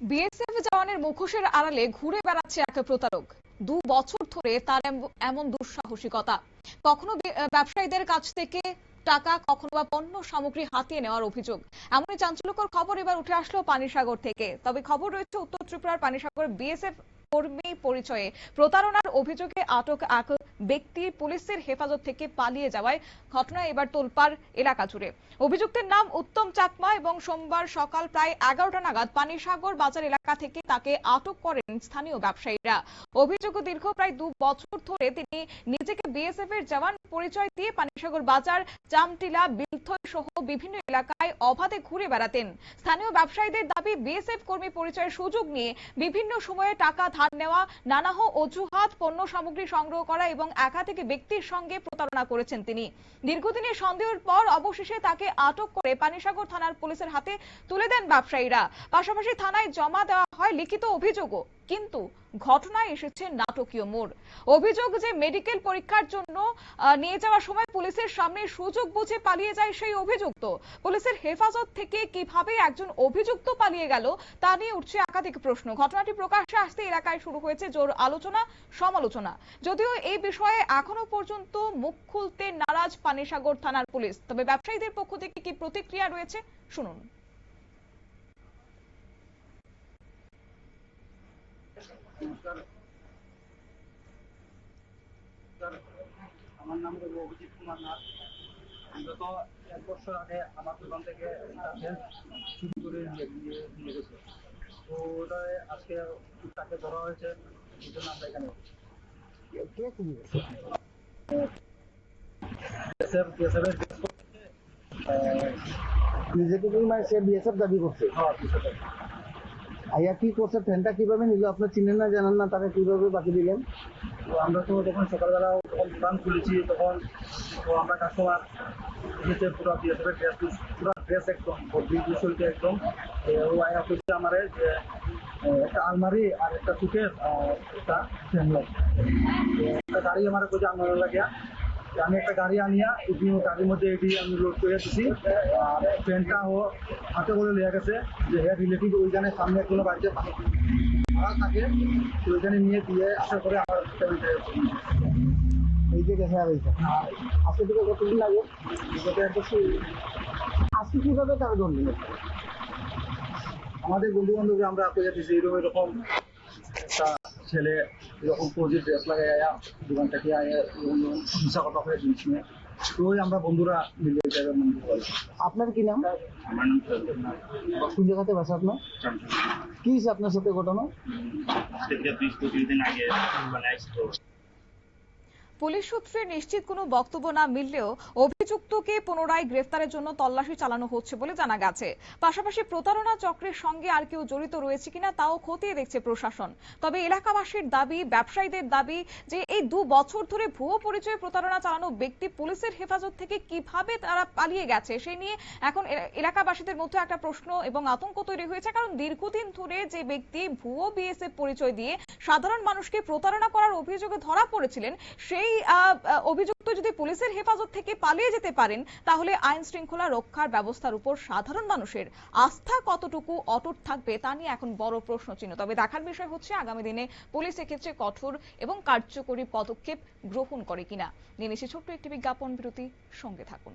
BSF জওয়ানের মুখোশের আড়ালে ঘুরে বেড়াচ্ছে এক প্রতারক। 2 বছর ধরে তার এমন দুঃসাহসিকতা। কখনো ব্যবসায়ীদের কাছ থেকে টাকা, কখনো বা পণ্য সামগ্রী হাতিয়ে নেওয়ার অভিযোগ। এমনই চাঞ্চল্যকর খবর এবার উঠে আসলো পানিসাগর থেকে। তবে খবর রয়েছে উত্তর ত্রিপুরার পানিসাগর বিএসএফ কর্মী পরিচয়ে প্রতারণার অভিযোগে আটক এক ব্যক্তি পুলিশের হেফাজত থেকে পালিয়ে যাওয়ায় ঘটনায় এবার তোলপাড় এলাকা জুড়ে। অভিযুক্তের নাম উত্তম চাকমা এবং সোমবার সকাল প্রায় 11টা নাগাদ পানিসাগর বাজার এলাকা থেকে তাকে আটক করেন স্থানীয় ব্যবসায়ীরা। অভিযোগ, দীর্ঘ প্রায় 2 বছর ধরে তিনি নিজেকে বিএসএফ এর জওয়ান পরিচয় দিয়ে পানিসাগর বাজার, চামটিলা, বিলথই সহ বিভিন্ন এলাকায় অবাধে ঘুরে বেড়াতেন। স্থানীয় ব্যবসায়ীদের দাবি, বিএসএফ কর্মী পরিচয়ের সুযোগ নিয়ে বিভিন্ন সময়ে টাকা ধার নেওয়া, নানাহ অজুহাত পণ্য সামগ্রী সংগ্রহ করা এবং একাধিক ব্যক্তির সঙ্গে প্রতারণা করেছেন তিনি। দীর্ঘদিনের সন্দেহের পর অবশেষে তাকে আটক করে পানিসাগর থানার পুলিশের হাতে তুলে দেন ব্যবসায়ীরা। পাশাপাশি থানায় জমা দেওয়া হয় লিখিত অভিযোগও। কিন্তু ঘটনায় এসেছে নাটকীয় মোড়। অভিযোগ যে মেডিকেল পরীক্ষার জন্য নিয়ে যাওয়ার সময় পুলিশের সামনে সুযোগ বুঝে পালিয়ে যায় সেই অভিযুক্ত। পুলিশের হেফাজত থেকে কিভাবে একজন অভিযুক্ত পালিয়ে গেল তা নিয়ে উঠছে একাধিক প্রশ্ন। ঘটনাটি প্রকাশ্যে আসতে এলাকায় শুরু হয়েছে জোর আলোচনা সমালোচনা। যদিও এই বিষয়ে এখনো পর্যন্ত মুখ খুলতে নারাজ পানিসাগর থানার পুলিশ। তবে ব্যবসায়ীদের পক্ষ থেকে কি প্রতিক্রিয়া রয়েছে শুনুন। আমার নাম হলো অভিজিৎ কুমার নাথ। বিগত 1 বছর আগে আমার দোকান থেকে চুরি করে নিয়ে গেছে। তো ওটা আজকে তাকে ধরা হয়েছে, এই জন্য আমরা এখানে কে চুরি গেছে নিজেকে কি মানে সে বিএসএফ দাবি করছে। হ্যাঁ, বিএসএফ। আইয়া কি করছে, ট্রেনটা কিভাবে নিল? আপনার চিনেন না, জানেন না, তাকে কিভাবে বাকি দিলেন? তো আমরা তো তখন সকালবেলা যখন দোকান খুলেছি তখন তো আমরা কাস্টমার এসেছে, পুরো বিএসএফের পুরো ড্রেস একদম শরীরটা একদম। ও আয়া করছে আমারে যে একটা আলমারি আর একটা সুকের একটা গাড়ি আমার করছে আলমারি লাগিয়া। আমি একটা গাড়ি আনিয়া গাড়ির মধ্যে এটি আমি লোড করে দিচ্ছি। আর ট্রেনটা ও হাতে করে লিয়ে গেছে যে হেয়ার রিলেটিভ ওইখানে সামনে কোনো বাড়িতে ভাড়া থাকে, ওইখানে নিয়ে দিয়ে আসার পরে আমার এই যে গেছে। আর আজকে থেকে কতদিন লাগে? আজকে কিভাবে তারা ধরলেন? আমাদের বন্ধু বান্ধবরা আমরা পেয়ে দিচ্ছি এরকম একটা ছেলে এরকম ফৌজি ড্রেস লাগাই আয়া দোকান থেকে আয়া হিংসা কথা করে জিনিস নিয়ে। তো আমরা বন্ধুরা মিলে যাবেন। আপনার কি নাম? আমার নাম কোন জায়গাতে বাসা আপনার? কি হয়েছে আপনার সাথে ঘটনা? আজকে 20-25 দিন আগে মানে পুলিশ সূত্রে নিশ্চিত কোনো বক্তব্য না মিললেও অভিযুক্তকে পুনরায় গ্রেফতারের জন্য তল্লাশি চালানো হচ্ছে বলে জানা গেছে। পাশাপাশি প্রতারণা চক্রের সঙ্গে আর কেউ জড়িত রয়েছে কিনা তাও খতিয়ে দেখছে প্রশাসন। তবে এলাকাবাসীর দাবি, ব্যবসায়ীদের দাবি যে এই 2 বছর ধরে ভুয়ো পরিচয়ে প্রতারণা চালানো ব্যক্তি পুলিশের হেফাজত থেকে কিভাবে তারা পালিয়ে গেছে সেই নিয়ে এখন এলাকাবাসীদের মধ্যে একটা প্রশ্ন এবং আতঙ্ক তৈরি হয়েছে। কারণ দীর্ঘদিন ধরে যে ব্যক্তি ভুয়ো বিএসএফ পরিচয় দিয়ে সাধারণ মানুষকে প্রতারণা করার অভিযোগে ধরা পড়েছিলেন, সেই অভিযুক্ত যদি পুলিশের হেফাজত থেকে পালিয়ে যেতে পারেন তাহলে আইন শৃঙ্খলা রক্ষার ব্যবস্থার উপর সাধারণ মানুষের আস্থা কতটুকু অটুট থাকবে তা নিয়ে এখন বড় প্রশ্নচিহ্ন। তবে দেখার বিষয় হচ্ছে আগামী দিনে পুলিশ এক্ষেত্রে কঠোর এবং কার্যকরী পদক্ষেপ গ্রহণ করে কিনা। নিয়ে নিচ্ছে ছোট্ট একটি বিজ্ঞাপন বিরতি, সঙ্গে থাকুন।